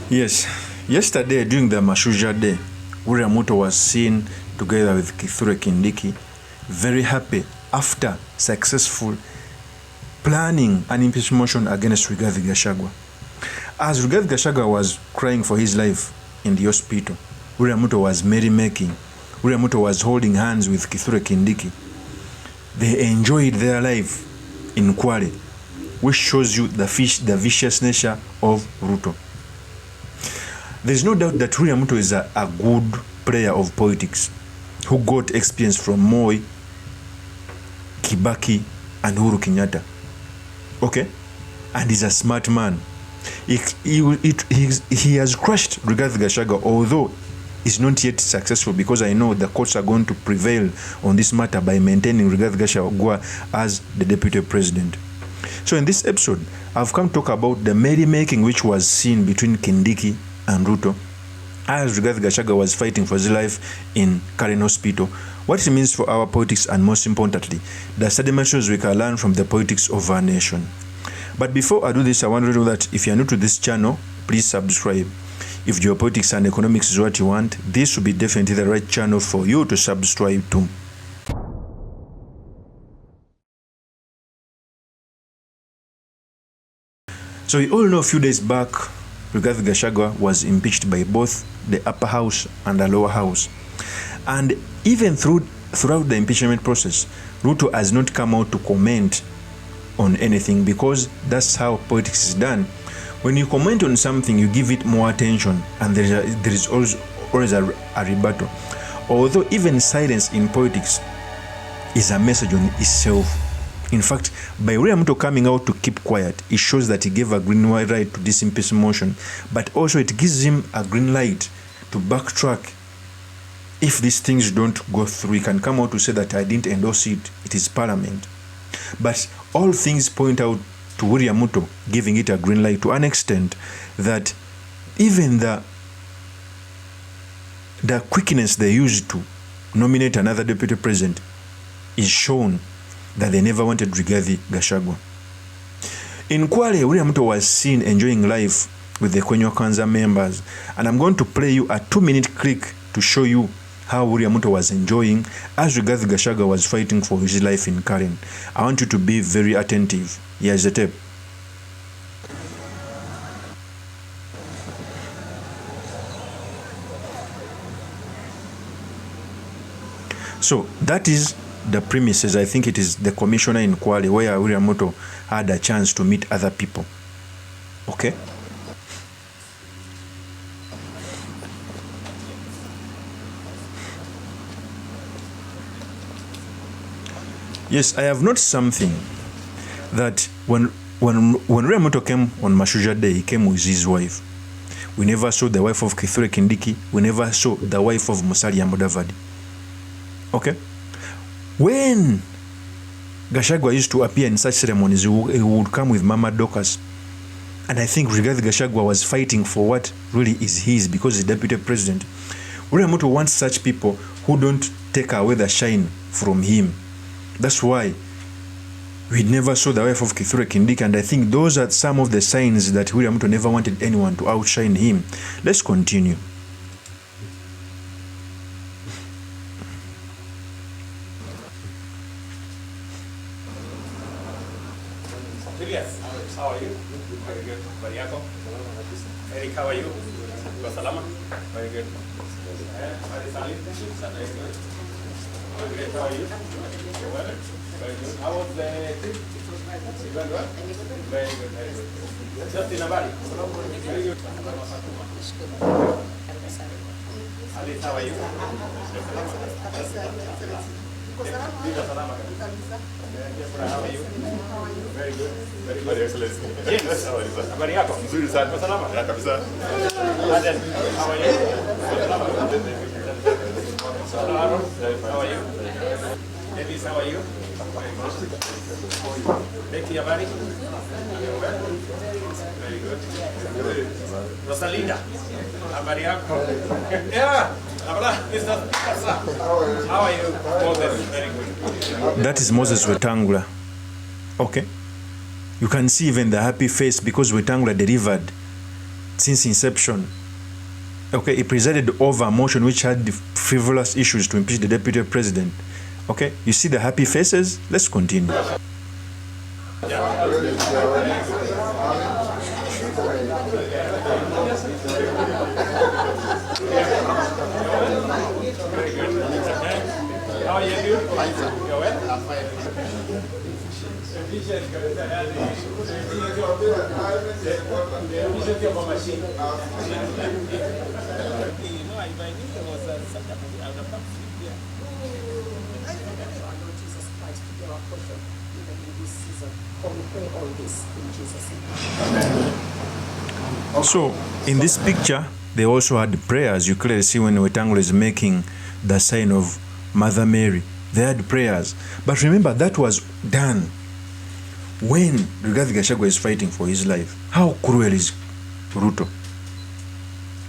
Yes, yesterday during the Mashuja Day, William Ruto was seen together with Kithure Kindiki, very happy after successful planning an impeachment motion against Rigathi Gachagua. As Rigathi Gachagua was crying for his life in the hospital, William Ruto was merrymaking. William Ruto was holding hands with Kithure Kindiki. They enjoyed their life in Kwale, which shows you the vicious nature of Ruto. There's no doubt that William Ruto is a good player of politics who got experience from Moi, Kibaki, and Uhuru Kenyatta. Okay? And he's a smart man. He has crushed Rigathi Gachagua, although it's not yet successful, because I know the courts are going to prevail on this matter by maintaining Rigathi Gachagua as the deputy president. So in this episode, I've come to talk about the merrymaking which was seen between Kindiki and Ruto as Rigathi Gachagua was fighting for his life in Karen Hospital, what it means for our politics, and most importantly, the study measures we can learn from the politics of our nation. But before I do this, I want to know that if you are new to this channel, please subscribe. If geopolitics and economics is what you want, this will be definitely the right channel for you to subscribe to. So you all know a few days back, Rigathi Gachagua was impeached by both the upper house and the lower house. And even throughout the impeachment process, Ruto has not come out to comment on anything, because that's how politics is done. When you comment on something, you give it more attention, and there is always a rebuttal. Although even silence in politics is a message on itself. In fact, by William Ruto coming out to keep quiet, it shows that he gave a green light to this impeachment motion, but also it gives him a green light to backtrack. If these things don't go through, he can come out to say that I didn't endorse it, it is parliament. But all things point out to William Ruto giving it a green light to an extent that even the quickness they used to nominate another deputy president is shown that they never wanted Rigathi Gachagua. In Kwale, William Ruto was seen enjoying life with the Kwenyo Kanza members, and I'm going to play you a 2-minute clip to show you how William Ruto was enjoying as Rigathi Gachagua was fighting for his life in Karen. I want you to be very attentive. Here's the tape. So that is the premises. I think it is the commissioner in Kwale, where William Ruto had a chance to meet other people. Okay? Yes, I have noticed something, that when William Ruto came on Mashuja Day, he came with his wife. We never saw the wife of Kithure Kindiki. We never saw the wife of Musalia Mudavadi. Okay? When Gachagua used to appear in such ceremonies, he would come with Mama Dorcas. And I think Rigathi Gachagua was fighting for what really is his, because he's deputy president. William Ruto wants such people who don't take away the shine from him. That's why we never saw the wife of Kithure Kindiki, and I think those are some of the signs that William Ruto never wanted anyone to outshine him. Let's continue. Julius, how are you? Very good. Mariako? Eric, how are you? Salama? Very good. Very good. How are you? Well, very good. How was the trip? You went well? Very good, very good. Just in a body? Very good. Alice, how are you? Salama. How are you? Very good. Very good. Excellent. James, habari yako? Nzuri sana. Salama? Kabisa. Aden, how are you? Salama. How are you? Davis, how are you? Becky, habari? Very good. Rosalinda, habari yako? Yeah. How are you? Moses, very good. That is Moses Wetangula. Okay? You can see even the happy face, because Wetangula delivered since inception. Okay, he presided over a motion which had the frivolous issues to impeach the deputy president. Okay, you see the happy faces? Let's continue. How are you? You're well? So, in this picture, they also had prayers. You clearly see when Wetangula is making the sign of Mother Mary. They had prayers. But remember, that was done when Rigathi Gachagua is fighting for his life. How cruel is RUTO?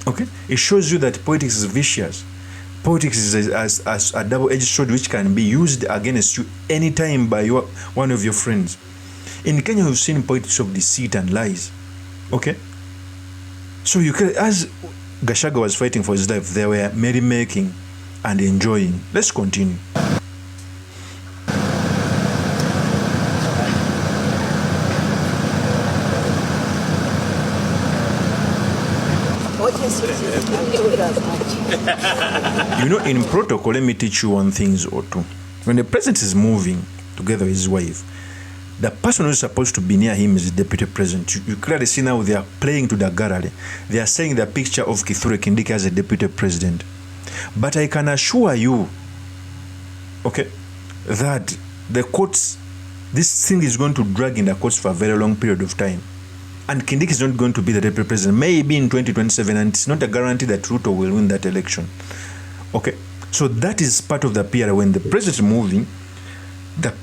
Okay? It shows you that politics is vicious. Politics is as a double-edged sword which can be used against you anytime by one of your friends. In Kenya, we've seen politics of deceit and lies. Okay? So you can, as Gachagua was fighting for his life, they were merrymaking and enjoying. Let's continue. You know, in protocol, let me teach you one thing or two. When the president is moving together with his wife, the person who's supposed to be near him is the deputy president. You clearly see now they are playing to the gallery. They are saying the picture of Kithure Kindiki as a deputy president. But I can assure you, okay, that the courts, this thing is going to drag in the courts for a very long period of time. And Kindiki is not going to be the deputy president, maybe in 2027, and it's not a guarantee that RUTO will win that election. Okay, so that is part of the PR. When the president is moving, the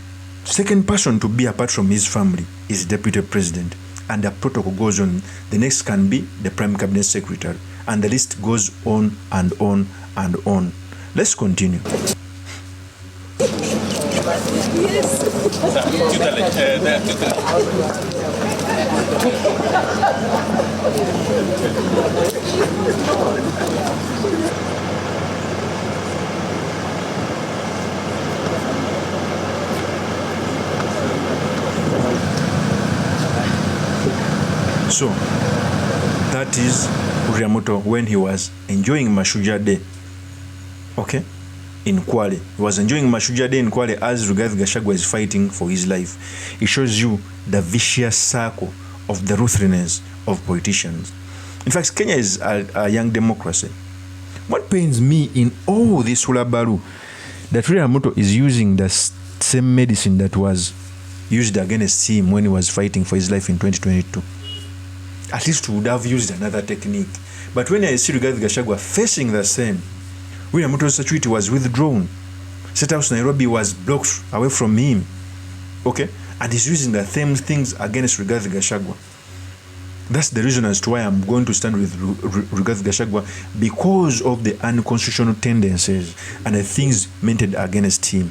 second person to be apart from his family is deputy president, and the protocol goes on. The next can be the prime cabinet secretary, and the list goes on and on and on. Let's continue. So, that is Uriamoto when he was enjoying Mashujaa Day. Okay? In Kwale. He was enjoying Mashujaa Day in Kwale as Rigathi Gachagua is fighting for his life. It shows you the vicious circle of the ruthlessness of politicians. In fact, Kenya is a young democracy. What pains me in all this hulabalu, that Uriamoto is using the same medicine that was used against him when he was fighting for his life in 2022. At least would have used another technique. But when I see Rigathi Gachagua facing the same, Uriamoto's security was withdrawn. State House Nairobi was blocked away from him. Okay? And he's using the same things against Rigathi Gachagua. That's the reason as to why I'm going to stand with Rigathi Gachagua, because of the unconstitutional tendencies and the things meant against him.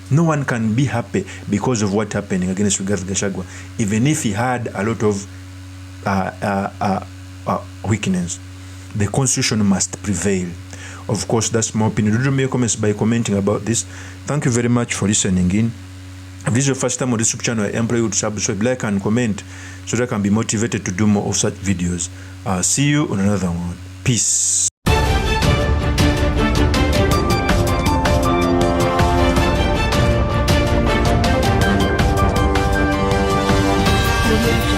No one can be happy because of what happened against Rigathi Gachagua, even if he had a lot of weakness. The constitution must prevail. Of course, that's my opinion. Do make comments by commenting about this. Thank you very much for listening in. If this is your first time on this YouTube channel, I implore you to subscribe, like, and comment so that I can be motivated to do more of such videos. See you on another one. Peace. Thank you.